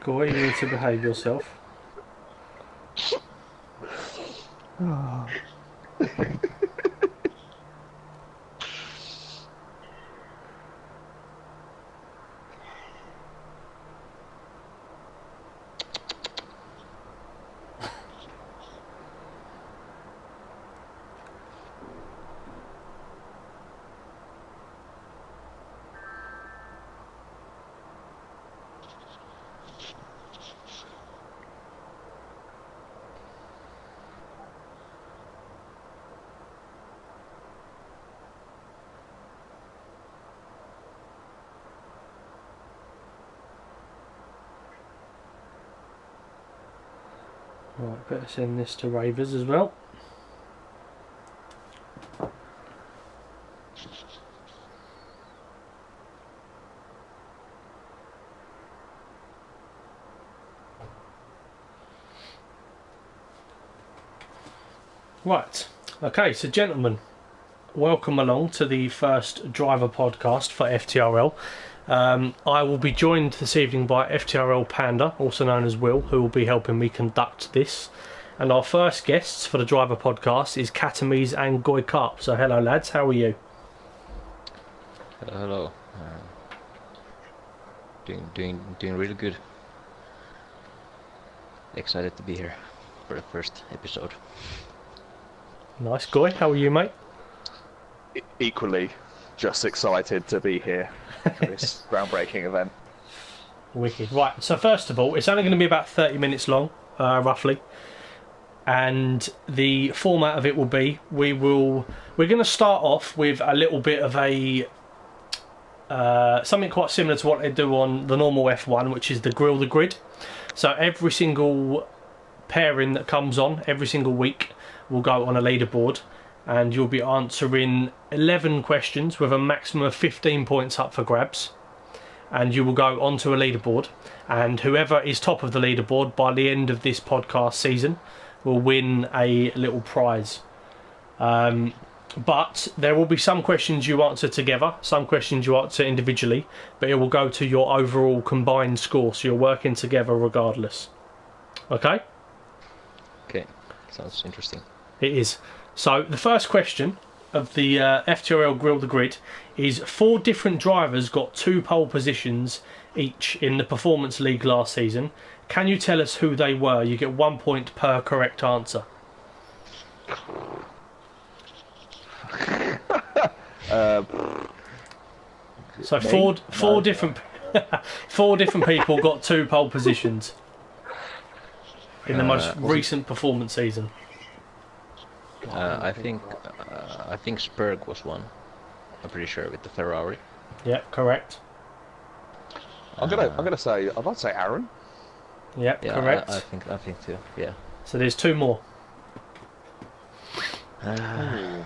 Goy, you need to behave yourself. Right, better send this to Ravers as well. Right, okay, so gentlemen, welcome along to the first driver podcast for FTRL. I will be joined this evening by FTRL Panda, also known as Will, who will be helping me conduct this. And our first guests for the driver podcast is Kattimies and Goy Carp. So hello lads, how are you? Hello. Doing really good. Excited to be here for the first episode. Nice. Goy, how are you, mate? Equally, just excited to be here for this groundbreaking event. Wicked. Right, so first of all, it's only going to be about 30 minutes long, roughly. And the format of it will be, we're going to start off with a little bit of a something quite similar to what they do on the normal F1, which is the Grill the Grid. So every single pairing that comes on every single week will go on a leaderboard, and you'll be answering 11 questions with a maximum of 15 points up for grabs, and you will go onto a leaderboard, and whoever is top of the leaderboard by the end of this podcast season will win a little prize. But there will be some questions you answer together, some questions you answer individually, but it will go to your overall combined score, so you're working together regardless. Okay? Okay, sounds interesting. It is. So the first question of the FTRL Grill the Grid is: 4 different drivers got 2 pole positions each in the Performance League last season. Can you tell us who they were? You get 1 point per correct answer. So four different people got 2 pole positions in the most recent performance season. I think Spurg was one. I'm pretty sure with the Ferrari. Yeah, correct. I'd like to say Aaron. Yeah, Yeah, correct. I think too. Yeah. So there's 2 more. I'm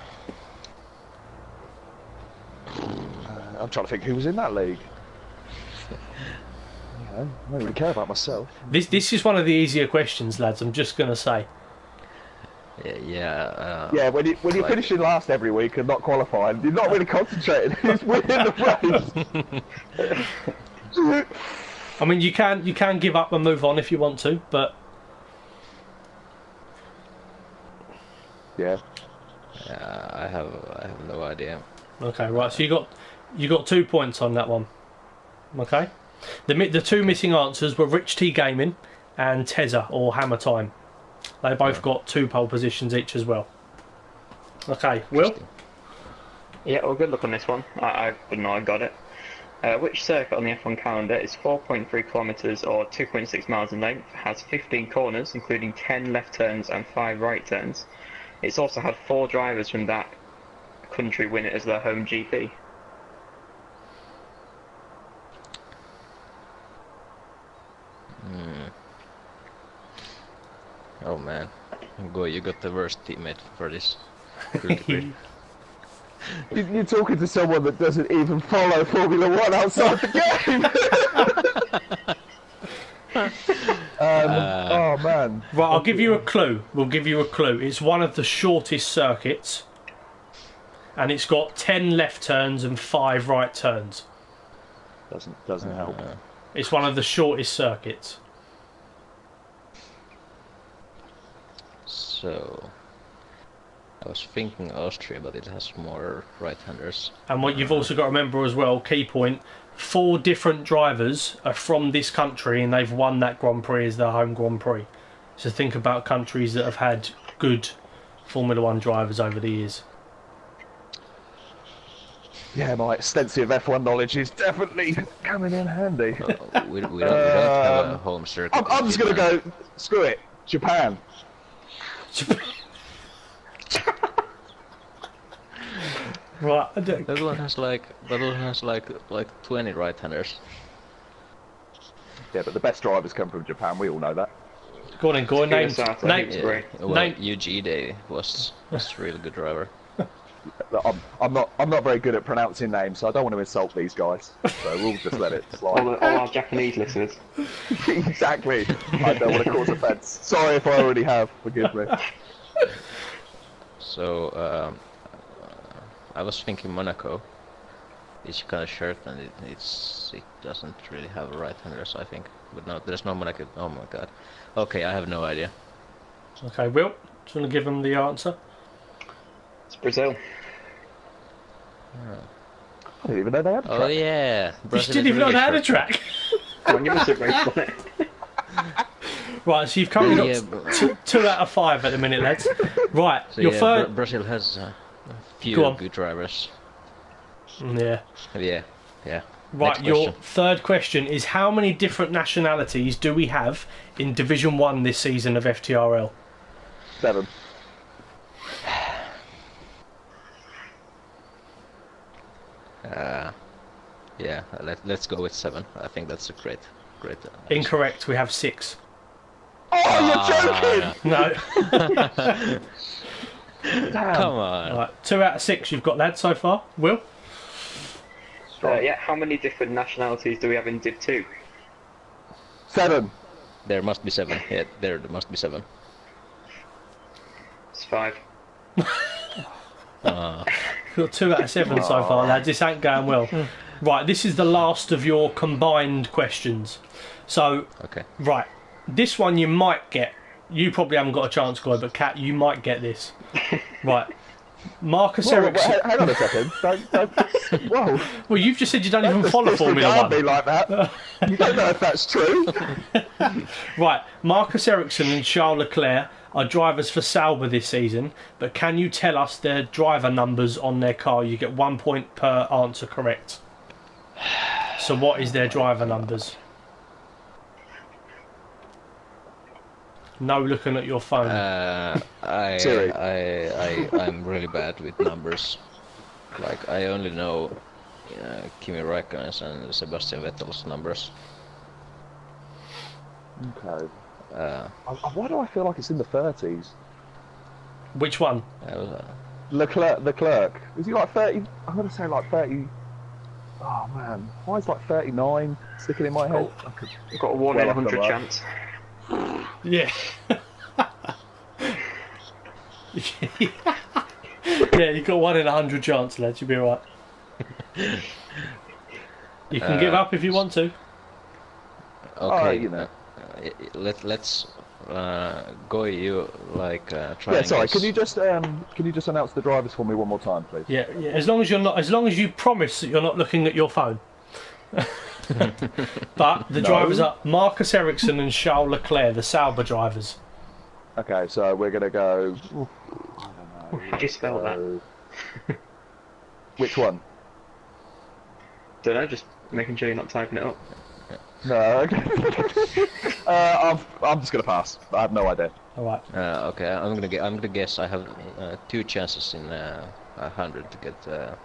trying to think who was in that league. I don't really care about myself. This is one of the easier questions, lads. I'm just going to say. Yeah. When you're finishing last every week and not qualifying, you're not really concentrating. Who's winning the race? I mean, you can give up and move on if you want to, but yeah. I have no idea. okay, right. So you got 2 points on that one. Okay. The 2 missing answers were Rich T Gaming and Tezza or Hammer Time. They both got 2 pole positions each as well. Okay, Will? Yeah, well, good luck on this one. I wouldn't know I got it. Which circuit on the F1 calendar is 4.3 kilometres or 2.6 miles in length, has 15 corners, including 10 left turns and 5 right turns? It's also had 4 drivers from that country win it as their home GP. Oh man, you got the worst teammate for this. You're talking to someone that doesn't even follow Formula 1 outside the game! Oh man. Right, I'll give you a clue. We'll give you a clue. It's one of the shortest circuits, and it's got 10 left turns and 5 right turns. Doesn't help. It's one of the shortest circuits. So I was thinking Austria, but it has more right-handers. And what you've also got to remember as well, key point, 4 different drivers are from this country and they've won that Grand Prix as their home Grand Prix. So think about countries that have had good Formula 1 drivers over the years. Yeah, my extensive F1 knowledge is definitely coming in handy. We don't have a home circuit. I'm just going to go, screw it, Japan. Right. That one has like 20 right-handers. Yeah, but the best drivers come from Japan, we all know that. Go on and go on. Name. Yeah. Well, Name. UG Day was a really good driver. I'm not very good at pronouncing names, so I don't want to insult these guys. So we'll just let it slide. All our Japanese listeners. Exactly. I don't want to cause offence. Sorry if I already have. Forgive me. So I was thinking Monaco. It's kind of short and it doesn't really have right-handers, I think. But no, there's no Monaco. Oh my god. Okay, I have no idea. Okay, Will, do you want to give them the answer? It's Brazil. I didn't even know they had a track. Oh yeah. You Brazil didn't is even know really they had a short. track. Come on, give us a race on it. Right, so you've currently Yeah, got 2 out of 5 at the minute, lads. Right, So your yeah, third. Brazil has a few Go on. good drivers. Yeah. Yeah. Right, Next your question. third question is how many different nationalities do we have in Division 1 this season of FTRL? 7. Yeah, let's go with 7. I think that's a great. Incorrect, we have 6. Oh, you're joking! No. Damn. Come on. Right, 2 out of 6 you've got, lads, so far. Will? Yeah, how many different nationalities do we have in Div 2? 7. There must be 7. Yeah, there must be 7. It's 5. You've got 2 out of 7 so far, lads. This ain't going well. Right, this is the last of your combined questions. So, Okay. right, this one you might get. You probably haven't got a chance, Guy, but Kat, you might get this. Right. Marcus Ericsson. Hang on a second. Whoa. Well, you've just said you don't even follow Formula Disregard 1. me like that. You don't know if that's true. Right, Marcus Ericsson and Charles Leclerc are drivers for Sauber this season, but can you tell us their driver numbers on their car? You get 1 point per answer correct. So what is their driver numbers? No looking at your phone. Siri. I'm really bad with numbers. Like I only know Kimi Räikkönen's and Sebastian Vettel's numbers. Okay. Why do I feel like it's in the 30s? Which one? Leclerc. Is he like 30? I'm going to say like 30. Oh man. Why is like 39 sticking in my head? We've got a 1 in 100 chance. Yeah. Yeah, you got 1 in 100 chance, lads. You'll be alright. You can give up if you want to. Okay. You know. Let's go. You like try. Yeah, and sorry. guess. Can you just announce the drivers for me one more time, please? Yeah. As long as you promise that you're not looking at your phone. But the drivers are Marcus Ericsson and Charles Leclerc, the Sauber drivers. Okay, so we're gonna go. I don't know. How do you spell that? Which one? Don't know, just making sure you're not typing it up. No. Okay. I'm just gonna pass. I have no idea. All right. Okay, I'm gonna guess. I have 2 chances in 100 to get.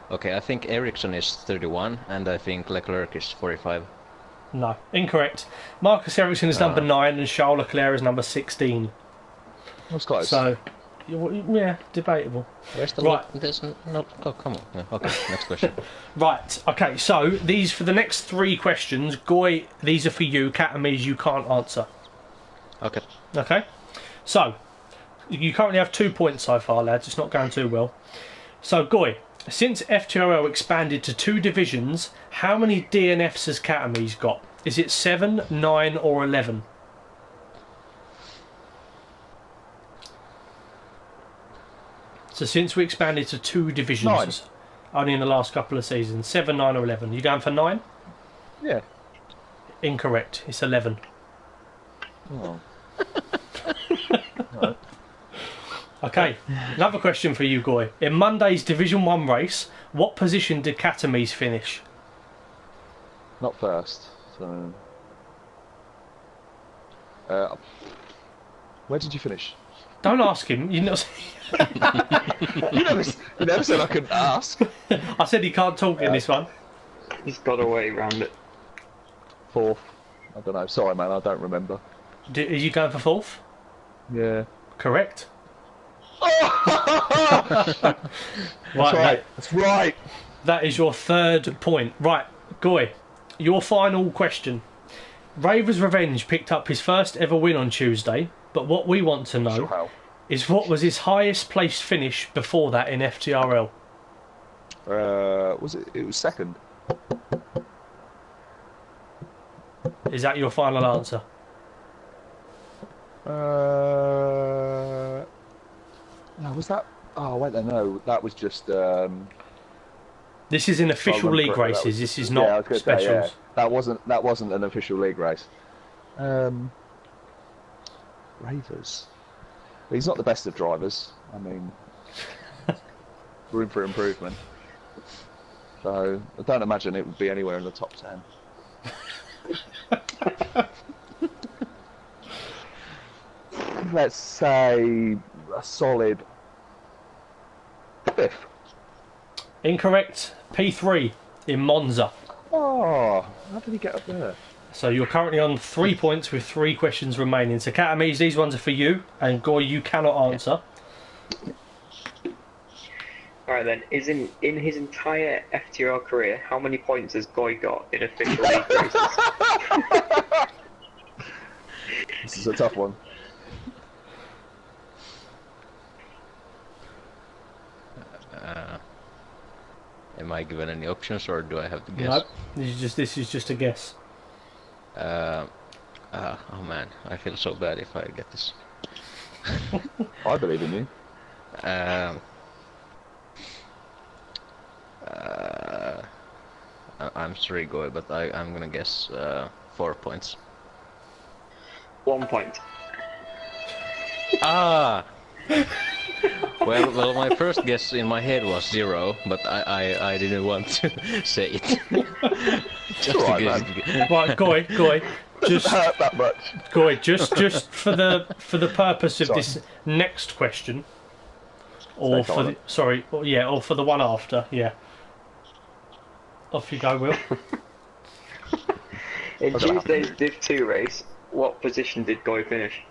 Okay, I think Ericsson is 31, and I think Leclerc is 45. No, incorrect. Marcus Ericsson is number 9, and Charles Leclerc is number 16. That's close. So, yeah, debatable. Where's the Right. There's no. Oh, come on. Yeah, okay, next question. Right. Okay. So these for the next 3 questions, Goy. These are for you. Kattimies, you can't answer. Okay. Okay. So you currently have 2 points so far, lads. It's not going too well. So Goy, since FTRL expanded to 2 divisions, how many DNFs has Kattimies got? Is it 7, 9, or 11? So since we expanded to 2 divisions, only in the last couple of seasons, 7, 9 or 11. You going for 9? Yeah. Incorrect. It's 11. Oh. Okay, another question for you, Goy. In Monday's Division 1 race, what position did Kattimies finish? Not first. So. Where did you finish? Don't ask him. You never You never said I couldn't ask. I said he can't talk in this one. He's got a way around it. 4th. I don't know. Sorry, man. I don't remember. Are you going for 4th? Yeah. Correct. That's right. That's right. That is your 3rd point. Right, Goy, your final question. Raver's Revenge picked up his first ever win on Tuesday, but what we want to know is what was his highest place finish before that in FTRL? Was it? It was 2nd. Is that your final answer? No, was that? Oh wait, no, that was just. This is in official league races. This is not specials. Say, yeah. That wasn't an official league race. Ravers. He's not the best of drivers. I mean, room for improvement. So I don't imagine it would be anywhere in the top 10. Let's say a solid 5th. Incorrect. P3 in Monza. Oh, how did he get up there? So you're currently on 3 points with 3 questions remaining. So Kattimies, these ones are for you, and Goy, you cannot answer. Alright then, in his entire FTRL career, how many points has Goy got in official league races? This is a tough one. Am I given any options, or do I have to guess? Nope. This is just a guess. Oh man, I feel so bad if I get this. I believe in you. I'm sorry, Goy, but I'm gonna guess 4 points. 1 point. Ah! Well, my first guess in my head was 0, but I didn't want to say it. Just Alright, to guess. Right, Goy, just Hurt that much. Goy, just for the purpose of this next question, or Stay for silent. or for the one after, yeah. Off you go, Will. In Tuesday's Div 2 race, what position did Goy finish?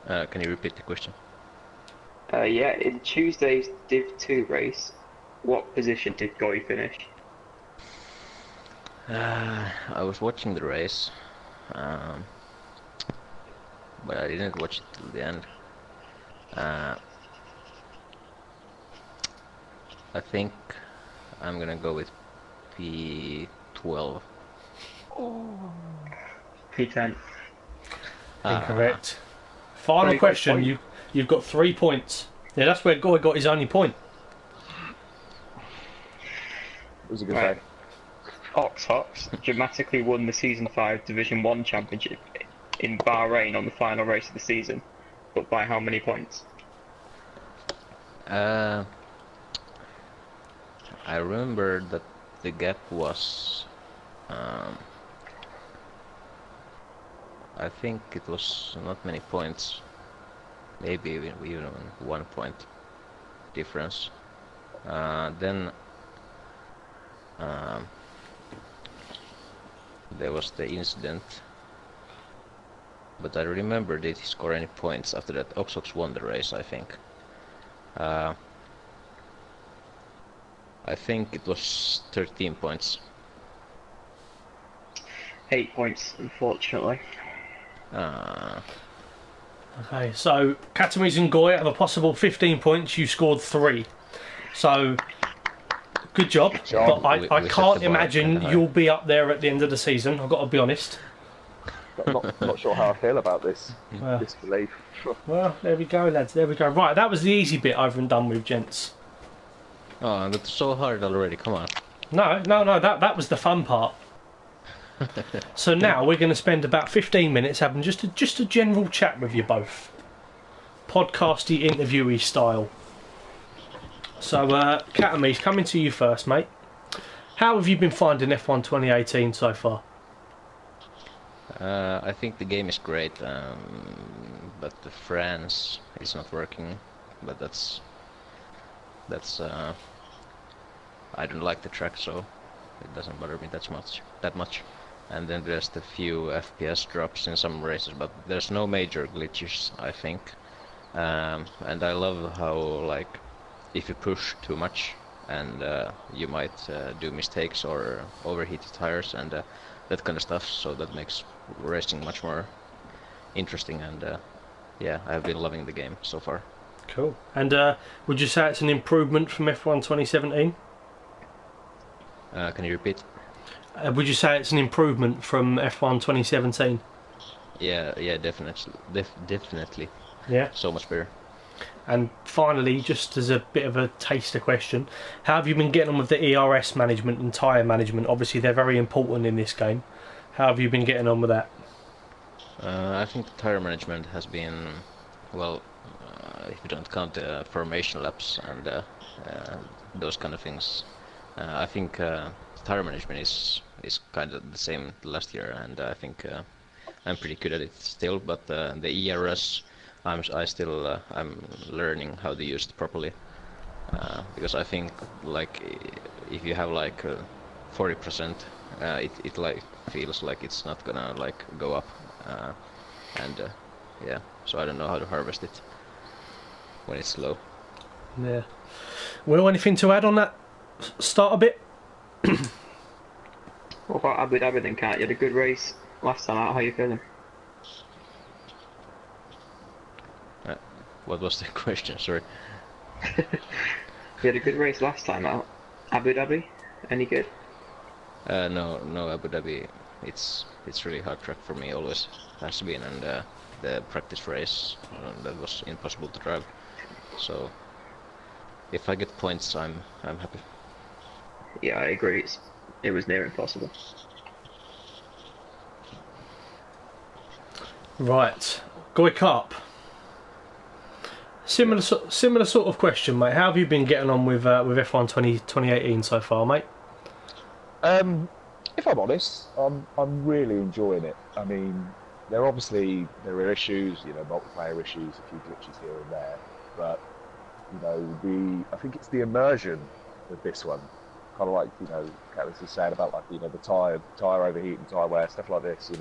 Can you repeat the question? Yeah, in Tuesday's Div 2 race, what position did Goy finish? I was watching the race, but I didn't watch it till the end. I think I'm gonna go with P12. P10. Incorrect. Final Very good question. point. You've got 3 points. Yeah, that's where Goy got his only point. It was a good Right. day. Oxhawks dramatically won the Season 5 Division 1 championship in Bahrain on the final race of the season, but by how many points? I remember that the gap was, I think it was not many points, maybe even 1 point difference. Then there was the incident, but I remember did he score any points after that? Oxox won the race, I think. I think it was 13 points. 8 points, unfortunately. Okay, so Kattimies and Goy have a possible 15 points. You scored 3. So, good job. job. But I We can't set the bar imagine kinda high. you'll be up there at the end of the season. I've got to be honest. Not sure how I feel about this Well, disbelief. well, there we go, lads. There we go. Right, that was the easy bit over and done with, gents. Oh, that's so hard already. Come on. No. That was the fun part. So now we're going to spend about 15 minutes having just a general chat with you both, podcasty, interviewee style. So, Kattimies, coming to you first, mate. How have you been finding F1 2018 so far? I think the game is great, but the France is not working. But that's I don't like the track, so it doesn't bother me that much. And then there's the few FPS drops in some races, but there's no major glitches, I think. And I love how, like, if you push too much and you might do mistakes or overheat the tires and that kind of stuff, so that makes racing much more interesting. And yeah, I've been loving the game so far. Cool. And would you say it's an improvement from F1 2017? Can you repeat? Would you say it's an improvement from F1 2017? Yeah, definitely. Yeah. So much better. And finally, just as a bit of a taster question, how have you been getting on with the ERS management and tyre management? Obviously, they're very important in this game. How have you been getting on with that? I think the tire management has been, well, if you don't count the formation laps and those kind of things, I think tire management is kind of the same last year, and I think I'm pretty good at it still. But the ERS, I'm learning how to use it properly, because I think, like, if you have like 40%, it like feels like it's not gonna like go up, and yeah, so I don't know how to harvest it when it's low. Yeah. Will, anything to add on that start a bit? What about Abu Dhabi then, Kat? You had a good race last time out. How are you feeling? What was the question? Sorry. You had a good race last time out. Abu Dhabi? Any good? No, Abu Dhabi. It's really hard track for me, always has been, and the practice race that was impossible to drive. So if I get points, I'm happy. Yeah, I agree. It was near impossible. Right, Goik up. Similar sort of question, mate. How have you been getting on with F1 2018 so far, mate? If I'm honest, I'm really enjoying it. I mean, there are issues, multiplayer issues, a few glitches here and there, but I think it's the immersion with this one. Kind of like, Katniss was saying about, like, the tire overheating, tire wear, stuff like this.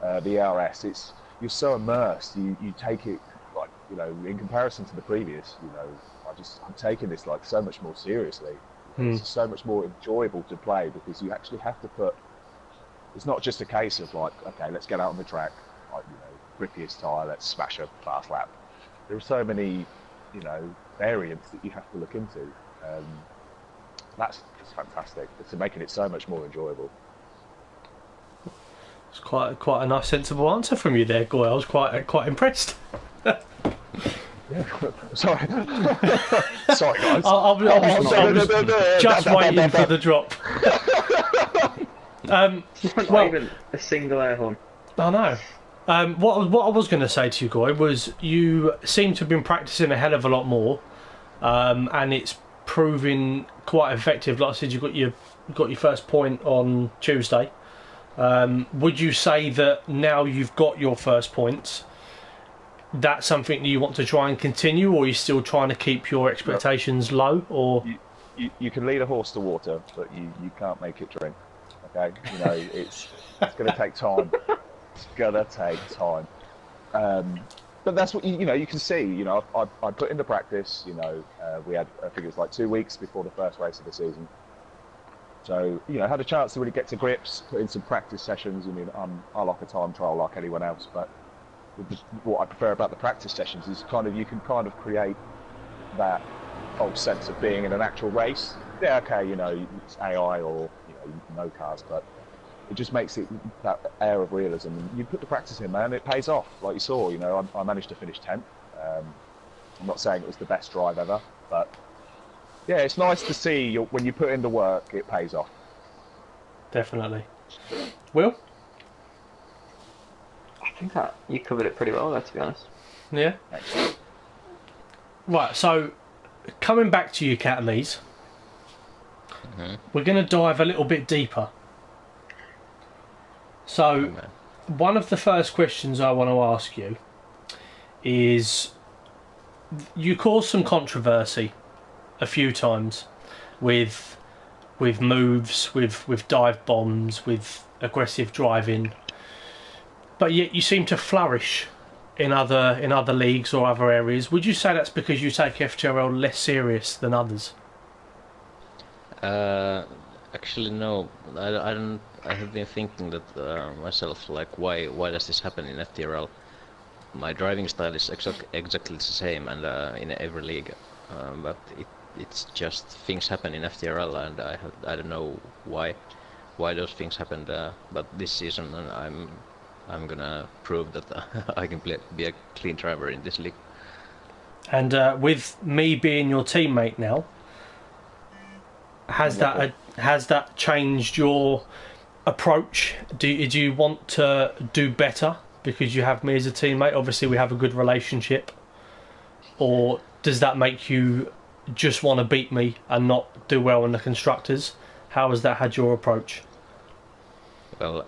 The ERS. You're so immersed. You take it, like, in comparison to the previous. I'm taking this like so much more seriously. It's so much more enjoyable to play because you actually have to put. It's not just a case of like, okay, let's get out on the track, like, grippiest tire, let's smash a fast lap. There are so many, variants that you have to look into. That's fantastic. It's making it so much more enjoyable. It's quite a nice, sensible answer from you there, Goy. I was quite impressed. Yeah. Sorry. Sorry, guys. I was just waiting for the drop. Not even a single air horn. I know. What I was going to say to you, Goy, was you seem to have been practicing a hell of a lot more, and it's proving quite effective. Like I said, you got your first point on Tuesday. Would you say that now you've got your first points, that's something that you want to try and continue, or are you still trying to keep your expectations low? Or you can lead a horse to water, but you can't make it drink. Okay, it's going to take time. It's going to take time. But that's what you can see. I put into practice. We had, I think it was like 2 weeks before the first race of the season. So had a chance to really get to grips, put in some practice sessions. I like a time trial like anyone else, but what I prefer about the practice sessions is you can create that false sense of being in an actual race. Yeah, okay, it's AI or no cars, but it just makes it that air of realism. And you put the practice in, man, it pays off. Like you saw, you know, I managed to finish 10th. I'm not saying it was the best drive ever, but yeah, it's nice to see when you put in the work, it pays off. Definitely. Will? I think that you covered it pretty well there, to be honest. Yeah. Excellent. Right, so coming back to you, Kattimies, we're going to dive a little bit deeper. So, one of the first questions I want to ask you is, you caused some controversy a few times with moves, with dive bombs, with aggressive driving, but yet you seem to flourish in other leagues or other areas. Would you say that's because you take FTRL less serious than others? Actually, no. I don't. I have been thinking that myself. Like, why does this happen in FTRL? My driving style is exactly the same, and in every league. But it's just things happen in FTRL, and I don't know why those things happened. But this season, I'm gonna prove that I can be a clean driver in this league. And with me being your teammate now, has that changed your approach? Do you want to do better because you have me as a teammate? Obviously, we have a good relationship. Or does that make you just want to beat me and not do well in the constructors? How has that had your approach? Well,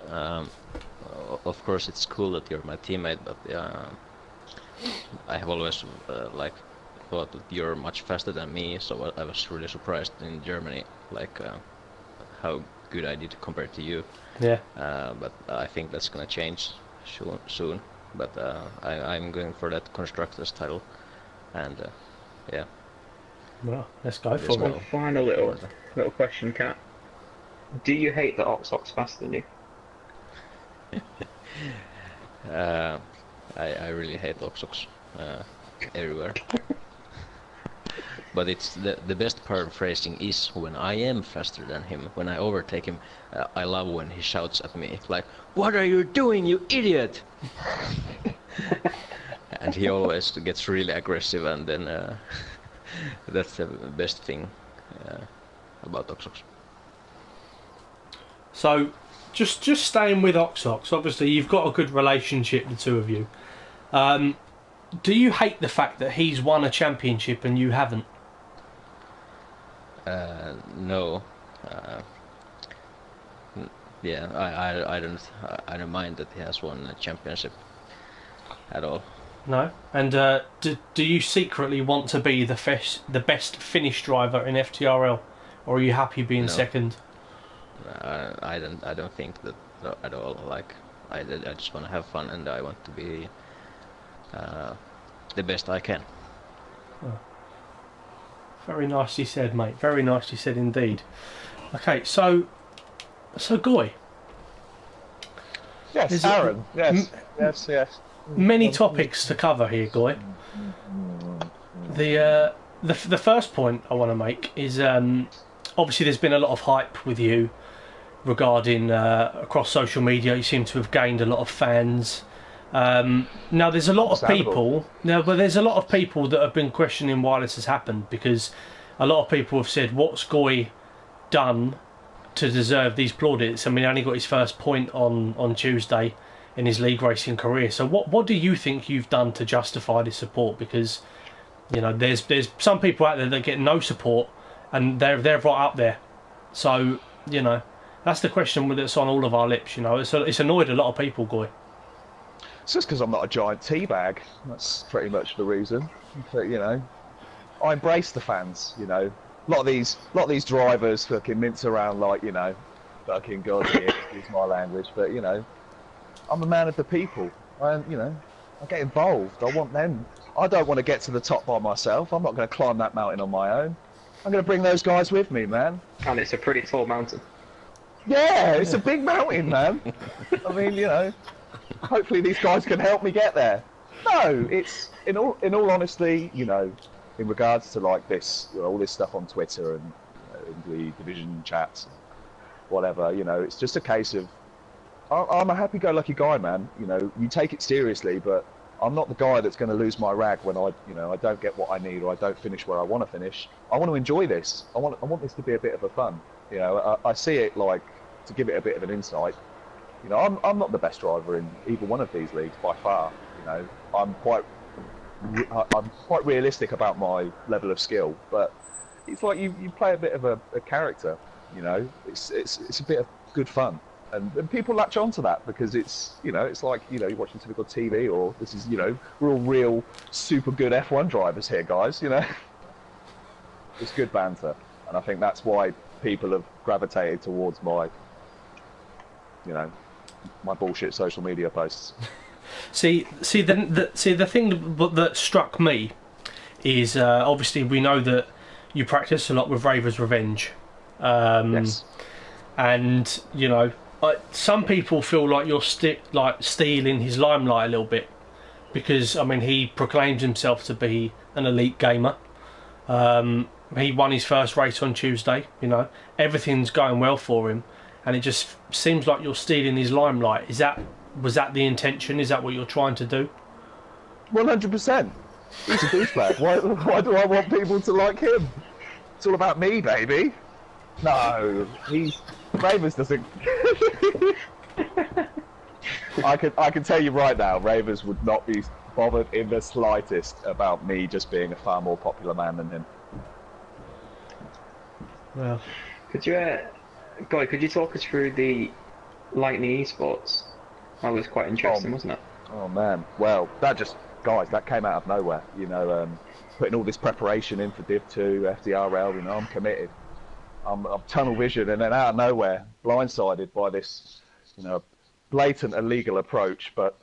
of course it's cool that you're my teammate, but I have always thought that you're much faster than me, so I was really surprised in Germany, how good I did compared to you. Yeah. But I think that's gonna change soon. But I'm going for that constructor's title, and yeah. Well, let's go for it. One final little question, Kat. Do you hate that Oxox faster than you? I really hate Oxox everywhere. But it's the best part of racing is when I am faster than him. When I overtake him, I love when he shouts at me like, "What are you doing, you idiot!" And he always gets really aggressive, and then that's the best thing about Oxox. So, just staying with Oxox, obviously you've got a good relationship, the two of you. Do you hate the fact that he's won a championship and you haven't? No. Yeah, I don't mind that he has won a championship at all. No. And do you secretly want to be the best Finnish driver in FTRL, or are you happy being second? I don't think that at all. Like, I just want to have fun, and I want to be the best I can. Oh. Very nicely said, mate. Very nicely said indeed. Okay, so Goy. Yes, Aaron. Yes, yes. Many topics to cover here, Goy. The first point I want to make is obviously there's been a lot of hype with you regarding across social media. You seem to have gained a lot of fans. Now there's a lot of people. There's a lot of people that have been questioning why this has happened, because a lot of people have said, "What's Goy done to deserve these plaudits?" I mean, he only got his first point on Tuesday in his league racing career. So what do you think you've done to justify this support? Because there's some people out there that get no support, and they're right up there. So that's the question that's on all of our lips. It's annoyed a lot of people, Goy. It's just because I'm not a giant teabag. That's pretty much the reason. But I embrace the fans. A lot of these drivers fucking mince around like fucking God here, excuse my language. But I'm a man of the people. I get involved. I want them. I don't want to get to the top by myself. I'm not going to climb that mountain on my own. I'm going to bring those guys with me, man. And it's a pretty tall mountain. Yeah, it's a big mountain, man. I mean, hopefully these guys can help me get there. No, it's in all honesty, in regards to like this, all this stuff on Twitter and in the division chats, whatever. It's just a case of I'm a happy-go-lucky guy, man. You know, you take it seriously, but I'm not the guy that's going to lose my rag when I don't get what I need or I don't finish where I want to finish. I want to enjoy this. I want this to be a bit of a fun. You know, I see it like, to give it a bit of an insight. You know, I'm not the best driver in either one of these leagues by far. You know, I'm quite realistic about my level of skill, but it's like you play a bit of a character. You know, it's a bit of good fun. And people latch on to that because it's, you know, it's like, you know, you're watching typical TV, or this is, you know, we're all real super good F1 drivers here, guys, you know. It's good banter. And I think that's why people have gravitated towards my, you know, my bullshit social media posts. See, the thing that struck me is obviously we know that you practice a lot with Raver's Revenge. Yes. And, you know, some people feel like you're stealing his limelight a little bit, because I mean he proclaims himself to be an elite gamer. He won his first race on Tuesday. You know, everything's going well for him, and it just seems like you're stealing his limelight. Was that the intention? Is that what you're trying to do? 100%. He's a douchebag. Why do I want people to like him? It's all about me, baby. No, Ravers doesn't. I can tell you right now, Ravers would not be bothered in the slightest about me just being a far more popular man than him. Well, Could you, Guy, could you talk us through the Lightning Esports? That was quite interesting, wasn't it? Oh man, well, that came out of nowhere. You know, putting all this preparation in for Div 2, FTRL. You know, I'm committed. I'm tunnel vision, and then out of nowhere, blindsided by this, you know, blatant illegal approach. But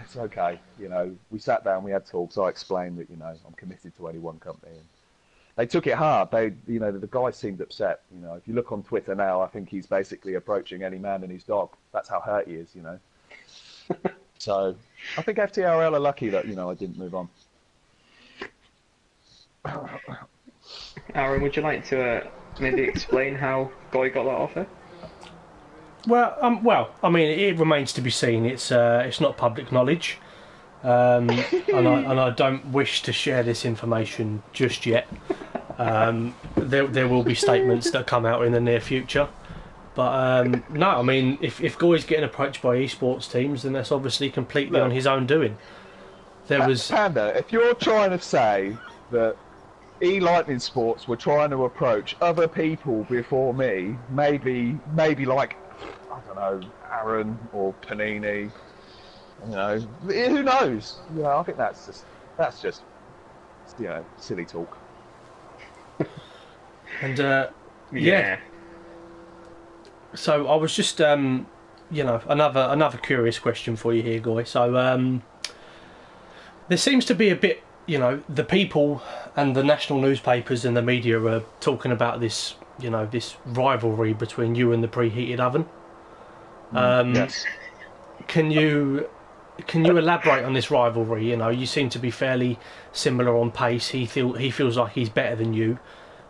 it's okay. You know, we sat down, we had talks. I explained that, you know, I'm committed to only one company. And they took it hard. You know, the guy seemed upset. You know, if you look on Twitter now, I think he's basically approaching any man and his dog. That's how hurt he is. You know. So I think FTRL are lucky that, you know, I didn't move on. Aaron, would you like to maybe explain how Guy got that offer? Well, I mean, it remains to be seen. It's not public knowledge, and I don't wish to share this information just yet. There will be statements that come out in the near future, but no, I mean, if Guy's getting approached by esports teams, then that's obviously completely on his own doing. Panda, if you're trying to say that Lightning Sports were trying to approach other people before me, maybe like, I don't know, Aaron or Panini, you know, who knows? You know, I think that's just you know, silly talk. And yeah. So I was just you know, another curious question for you here, Guy. So there seems to be a bit, you know, the people and the national newspapers and the media are talking about this, you know, this rivalry between you and the preheated oven. Yes. Can you elaborate on this rivalry? You know, you seem to be fairly similar on pace. He feels like he's better than you.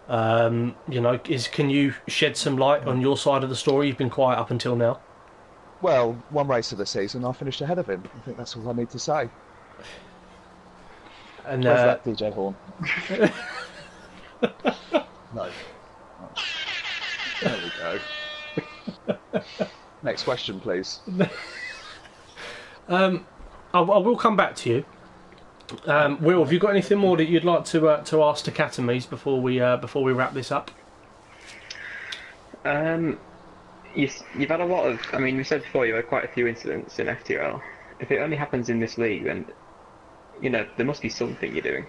You know, can you shed some light on your side of the story? You've been quiet up until now. Well, one race of the season, I finished ahead of him. I think that's all I need to say. And where's that DJ Horn? No. There we go. Next question, please. I will come back to you. Will, have you got anything more that you'd like to ask to Kattimies before we wrap this up? You've had a lot of. I mean, we said before you had quite a few incidents in FTRL. If it only happens in this league, then you know there must be something you're doing.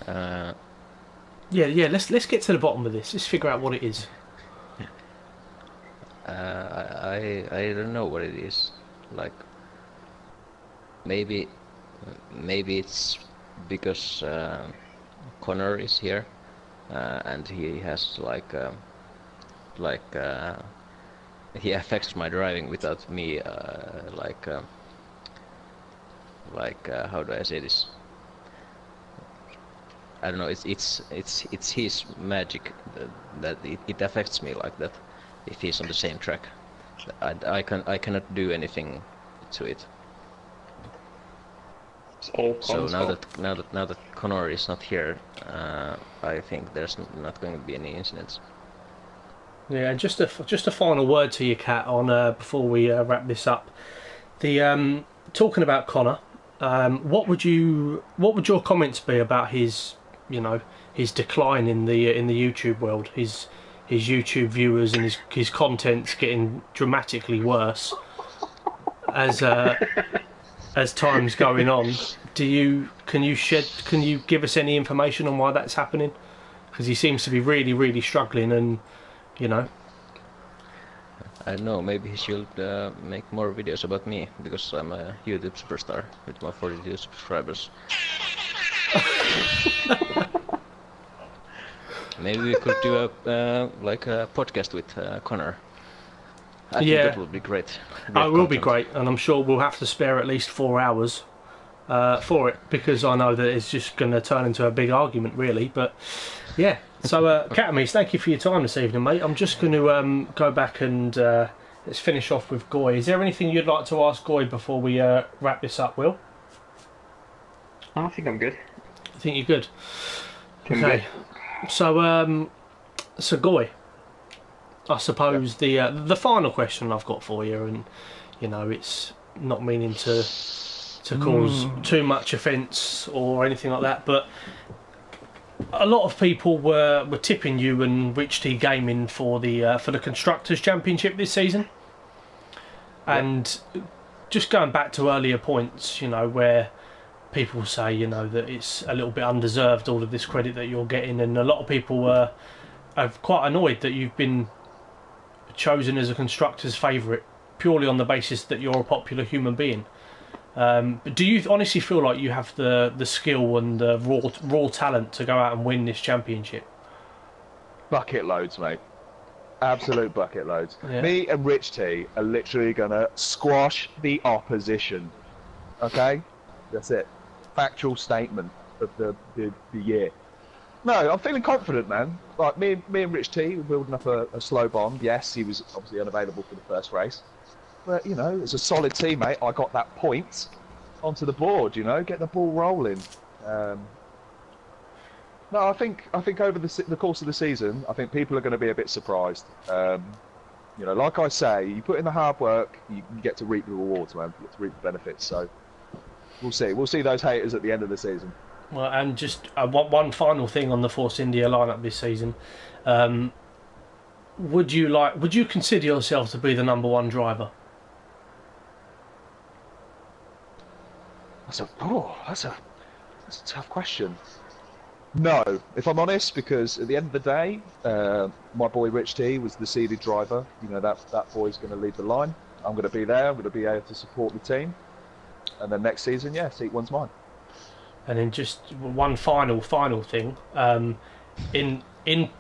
Yeah. Let's get to the bottom of this. Let's figure out what it is. I don't know what it is. Like maybe it's because Connor is here and he has he affects my driving without me how do I say this? I don't know. It's his magic that it affects me like that if he's on the same track. I cannot do anything to it. It's all So console. now that Connor is not here, I think there's not going to be any incidents. Yeah, and just a final word to you, Kat, on before we wrap this up. The talking about Connor, what would your comments be about his his decline in the YouTube world, his YouTube viewers and his content's getting dramatically worse as time's going on. Can you give us any information on why that's happening? Because he seems to be really struggling, and I don't know, maybe he should make more videos about me, because I'm a YouTube superstar with my 42 subscribers. Maybe we could do a podcast with Connor. I think that would be great. It will be great, and I'm sure we'll have to spare at least 4 hours for it, because I know that it's just going to turn into a big argument, really. But yeah, so Kattimies, thank you for your time this evening, mate. I'm just going to go back and let's finish off with Goy. Is there anything you'd like to ask Goy before we wrap this up, Will? I think I'm good. I think you're good. Okay. So Goy, I suppose the final question I've got for you, and it's not meaning to cause too much offence or anything like that, but a lot of people were tipping you and Rich T Gaming for the Constructors' Championship this season, and just going back to earlier points, where people say that it's a little bit undeserved, all of this credit that you're getting, and a lot of people are quite annoyed that you've been chosen as a Constructors' favourite purely on the basis that you're a popular human being. But do you honestly feel like you have the skill and the raw talent to go out and win this championship? Bucket loads, mate. Absolute bucket loads. Yeah. Me and Rich T are literally gonna squash the opposition. Okay, that's it. Factual statement of the year. No, I'm feeling confident, man. Like me and Rich T were building up a slow bond. Yes, he was obviously unavailable for the first race, but it's a solid teammate. I got that point onto the board. Get the ball rolling. No, I think over the course of the season, I think people are going to be a bit surprised. Like I say, you put in the hard work, you get to reap the rewards, man. You get to reap the benefits. So we'll see. We'll see those haters at the end of the season. Well, and just one final thing on the Force India lineup this season. Would you consider yourself to be the number one driver? That's a tough question. No, if I'm honest, because at the end of the day, my boy Rich T was the seeded driver. That boy's going to lead the line. I'm going to be there. I'm going to be able to support the team. And then next season, seat one's mine. And then just one final thing. In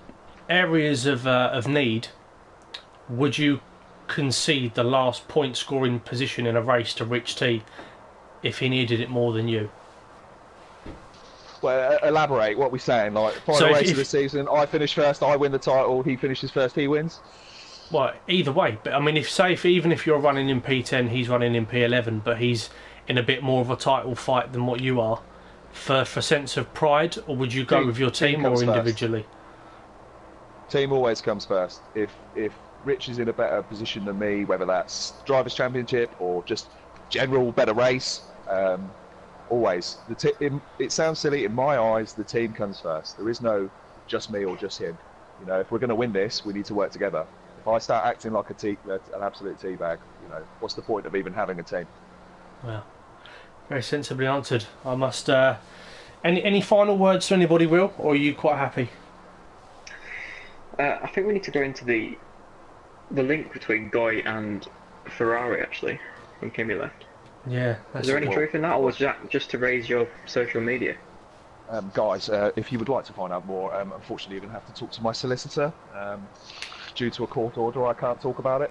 areas of need, would you concede the last point scoring position in a race to Rich T if he needed it more than you? Well, elaborate. What are we saying? Like, final race of the season, I finish first, I win the title, he finishes first, he wins? Well, either way. But I mean, even if you're running in P10, he's running in P11, but he's in a bit more of a title fight than what you are, for sense of pride, or would you go with your team or individually? Team always comes first. If Rich is in a better position than me, whether that's Drivers' Championship or just general better race, always. It sounds silly, in my eyes, the team comes first. There is no just me or just him. If we're going to win this, we need to work together. If I start acting like an absolute teabag, what's the point of even having a team? Well, very sensibly answered. I must. Any final words to anybody, Will, or are you quite happy? I think we need to go into the link between Goy and Ferrari, actually, when Kimi left. Yeah. Is there any truth in that, or was that just to raise your social media? Guys, if you would like to find out more, unfortunately you're going to have to talk to my solicitor. Due to a court order, I can't talk about it.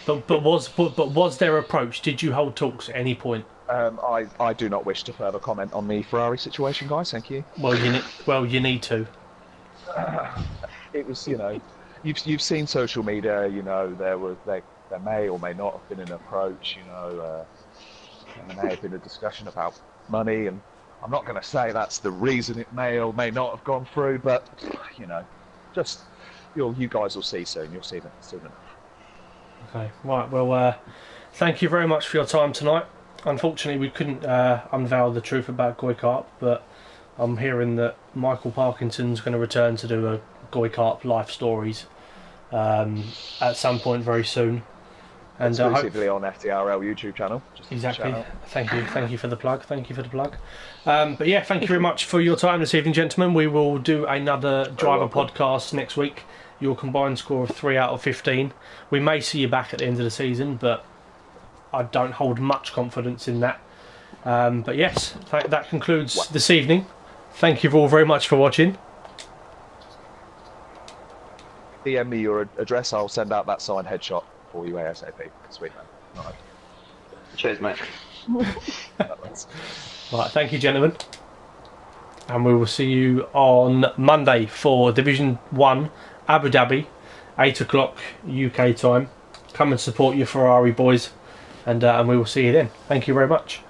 But was there approach? Did you hold talks at any point? I do not wish to further comment on the Ferrari situation, guys. Thank you. Well, you need to. It was, you've seen social media. You know, there may or may not have been an approach. You know, there may have been a discussion about money, and I'm not going to say that's the reason it may or may not have gone through, but you know, just you guys will see soon. You'll see them soon enough. Okay, right. Well, thank you very much for your time tonight. Unfortunately, we couldn't unveil the truth about Goy Carp, but I'm hearing that Michael Parkinson's going to return to do a Goy Carp life stories at some point very soon. And exclusively on FTRL YouTube channel. Just exactly. Thank you for the plug. But yeah, thank you very much for your time this evening, gentlemen. We will do another driver podcast next week. Your combined score of 3 out of 15. We may see you back at the end of the season, but I don't hold much confidence in that. But yes, that concludes this evening. Thank you all very much for watching. DM me your address. I'll send out that signed headshot for you ASAP. Sweet man. Right. Cheers, mate. Right, thank you, gentlemen. And we will see you on Monday for Division 1 Abu Dhabi, 8 o'clock UK time. Come and support your Ferrari boys, and we will see you then. Thank you very much.